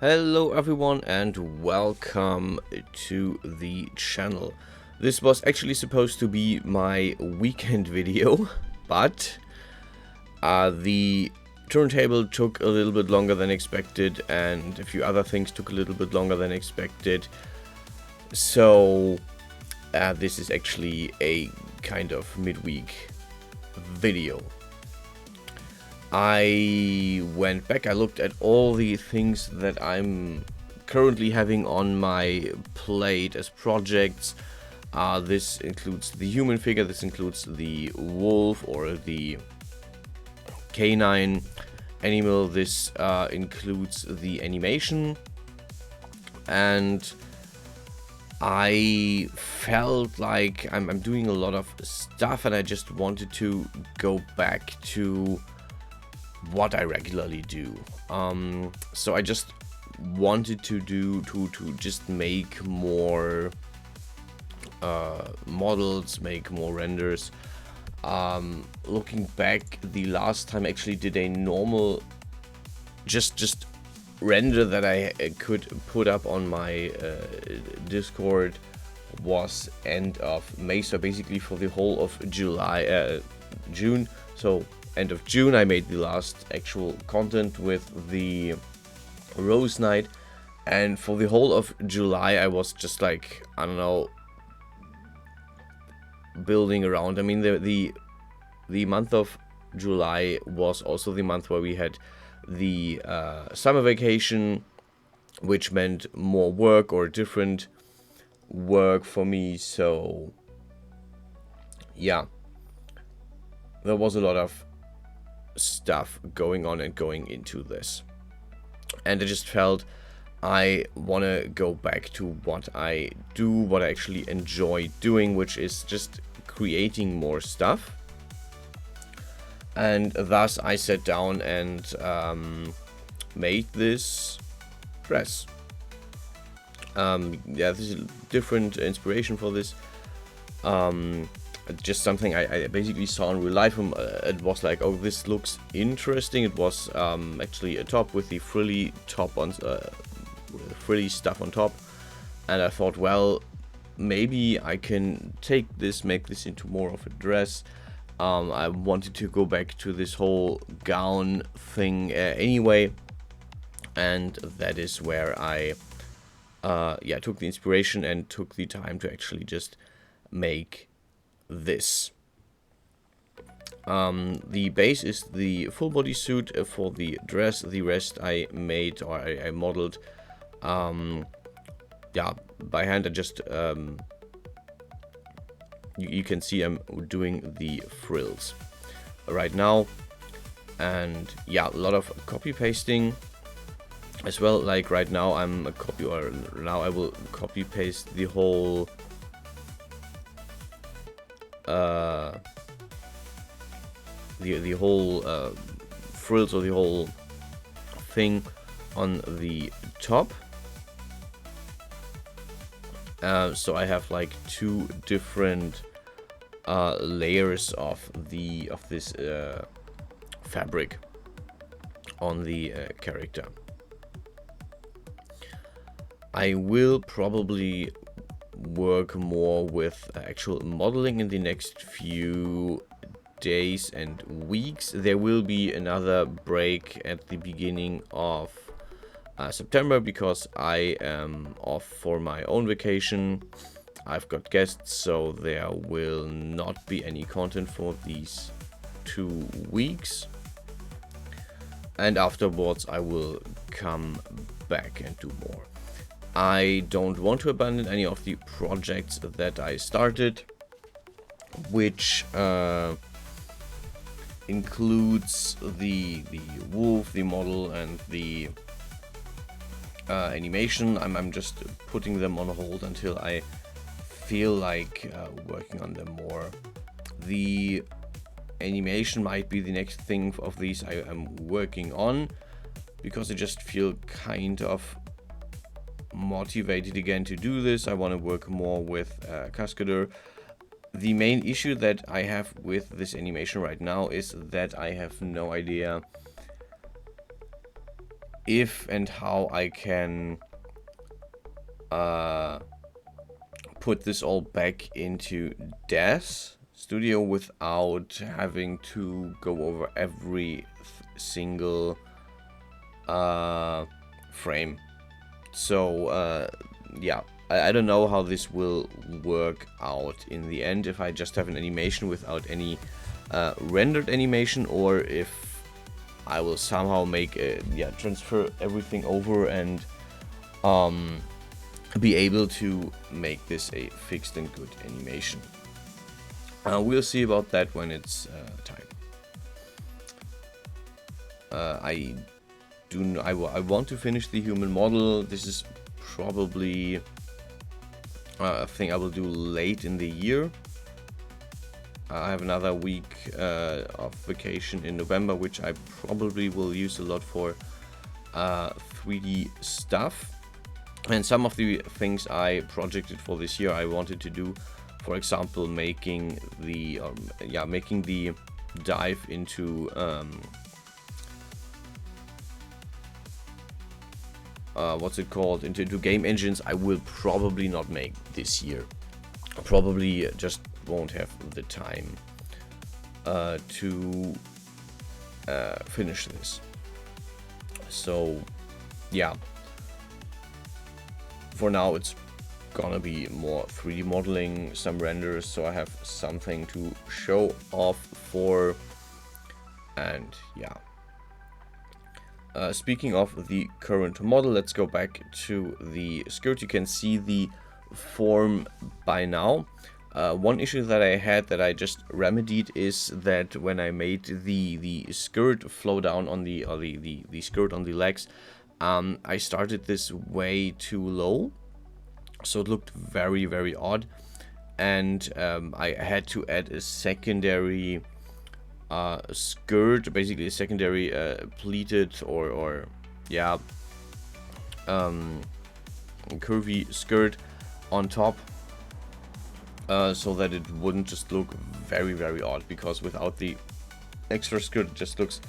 Hello everyone and welcome to the channel. This was actually supposed to be my weekend video, but the turntable took a little bit longer than expected and a few other things took a little bit longer than expected. So this is actually a kind of midweek video. I went back, I looked at all the things that I'm currently having on my plate as projects. This includes the human figure, this includes the wolf or the canine animal, this includes the animation, and I felt like I'm doing a lot of stuff and I just wanted to go back to what I regularly do. So I just wanted to just make more models, make more renders. Looking back, the last time I actually did a normal just render that I could put up on my Discord was end of May, so basically for the whole of June. So end of June I made the last actual content with the Rose Knight, and for the whole of July I was just like, I don't know, building around. I mean, the month of July was also the month where we had the summer vacation, which meant more work or different work for me. So yeah, there was a lot of stuff going on and going into this, and I just felt I want to go back to what I do, what I actually enjoy doing, which is just creating more stuff. And thus I sat down and made this dress. Yeah, this is a different inspiration for this. Just something I basically saw in real life. It was like, oh, this looks interesting. It was actually a top with the frilly top on, frilly stuff on top, and I thought, well, maybe I can take this, make this into more of a dress. I wanted to go back to this whole gown thing anyway, and that is where I took the inspiration and took the time to actually just make this. The base is the full body suit for the dress. The rest I made, or I modeled by hand. I just you can see I'm doing the frills right now, and yeah, a lot of copy pasting as well. Like right now now I will copy paste the whole the whole frills, or the whole thing on the top. So I have like two different layers of this fabric on the character. I will probably work more with actual modeling in the next few days and weeks. There will be another break at the beginning of September, because I am off for my own vacation. I've got guests, so there will not be any content for these 2 weeks, and afterwards I will come back and do more. I don't want to abandon any of the projects that I started, which includes the wolf, the model, and the animation. I'm just putting them on hold until I feel like working on them more. The animation might be the next thing of these I am working on, because I just feel kind of motivated again to do this. I want to work more with Cascadeur. The main issue that I have with this animation right now is that I have no idea if and how I can put this all back into DAS Studio without having to go over every single frame. So yeah, I don't know how this will work out in the end, if I just have an animation without any rendered animation, or if I will somehow make transfer everything over and be able to make this a fixed and good animation. We'll see about that when it's time. I want to finish the human model. This is probably a thing I will do late in the year. I have another week of vacation in November, which I probably will use a lot for 3D stuff. And some of the things I projected for this year I wanted to do, for example, making the dive into what's it called, into game engines, I will probably not make this year. Probably just won't have the time to finish this. So yeah, for now it's gonna be more 3D modeling, some renders, so I have something to show off for. And yeah, speaking of the current model, let's go back to the skirt. You can see the form by now. One issue that I had that I just remedied is that when I made the skirt flow down on the skirt on the legs, I started this way too low, so it looked very, very odd, and I had to add a secondary skirt, basically a secondary pleated or curvy skirt on top, so that it wouldn't just look very, very odd, because without the extra skirt it just looks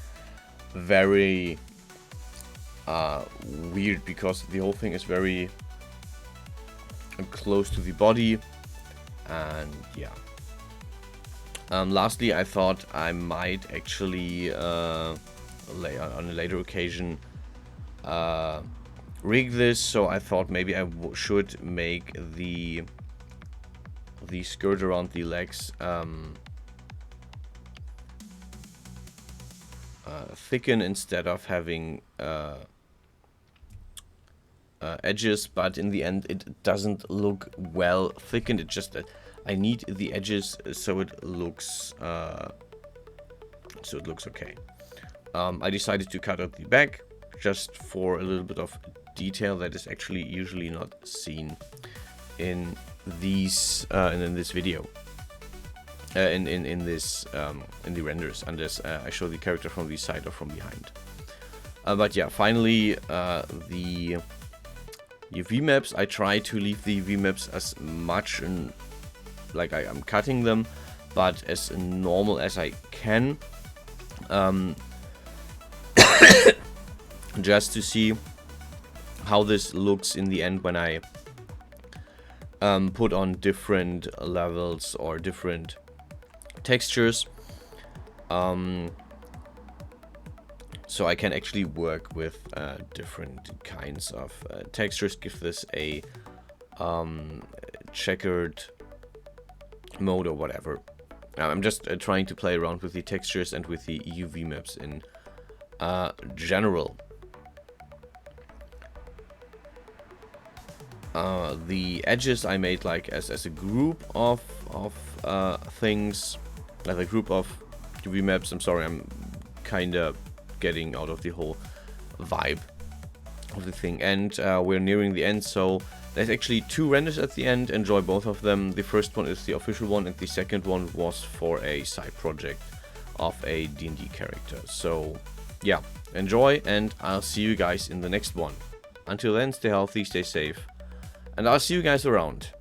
very weird, because the whole thing is very close to the body. And yeah, lastly, I thought I might actually on a later occasion rig this, so I thought maybe I should make the skirt around the legs thicken instead of having edges, but in the end it doesn't look well thickened. It just I need the edges so it looks okay. I decided to cut out the back just for a little bit of detail that is actually usually not seen in these in this video, in the renders, unless I show the character from the side or from behind. But yeah, finally the UV maps. I try to leave the UV maps as much like I am cutting them, but as normal as I can, just to see how this looks in the end when I put on different levels or different textures, so I can actually work with different kinds of textures, give this a checkered mode or whatever. I'm just trying to play around with the textures and with the UV maps in general. The edges I made like as a group of things, like a group of UV maps. I'm sorry, I'm kind of getting out of the whole vibe of the thing, and we're nearing the end, so there's actually 2 renders at the end. Enjoy both of them. The first one is the official one, and the second one was for a side project of a D&D character. So yeah, enjoy, and I'll see you guys in the next one. Until then, stay healthy, stay safe, and I'll see you guys around.